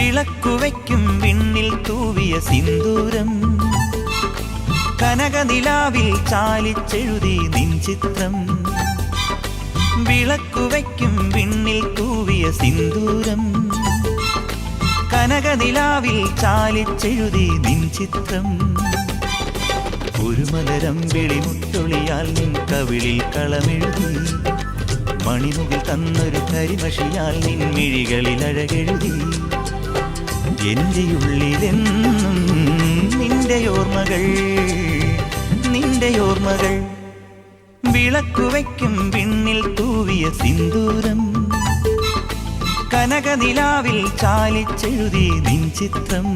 വിളക്കുവയ്ക്കും വിണ്ണിൽ തൂവിയ സിന്ദൂരം കനകനിലാവിൽ ചാലിച്ചെഴുതി നിൻ ചിത്രം വിളക്കുവയ്ക്കും വിണ്ണിൽ തൂവിയ സിന്ദൂരം കനകനിലാവിൽ ചാലിച്ചെഴുതി നിൻ ചിത്രം ഒരു മലരം വിളിമുട്ടൊളിയാൽ നിൻ കവിളിൽ കളമെഴുതി മണിമുകിൽ തന്നൊരു കരിമഷിയാൽ നിൻ മിഴികളിൽ അഴകെഴുതി എന്റെ ഉള്ളിലെന്നും നിന്റെ ഓർമ്മകൾ നിന്റെ ഓർമ്മകൾ വിളക്കുവയ്ക്കും വിണ്ണിൽ തൂവിയ സിന്ദൂരം കനകനിലാവിൽ ചാലിച്ചെഴുതി നിൻ ചിത്രം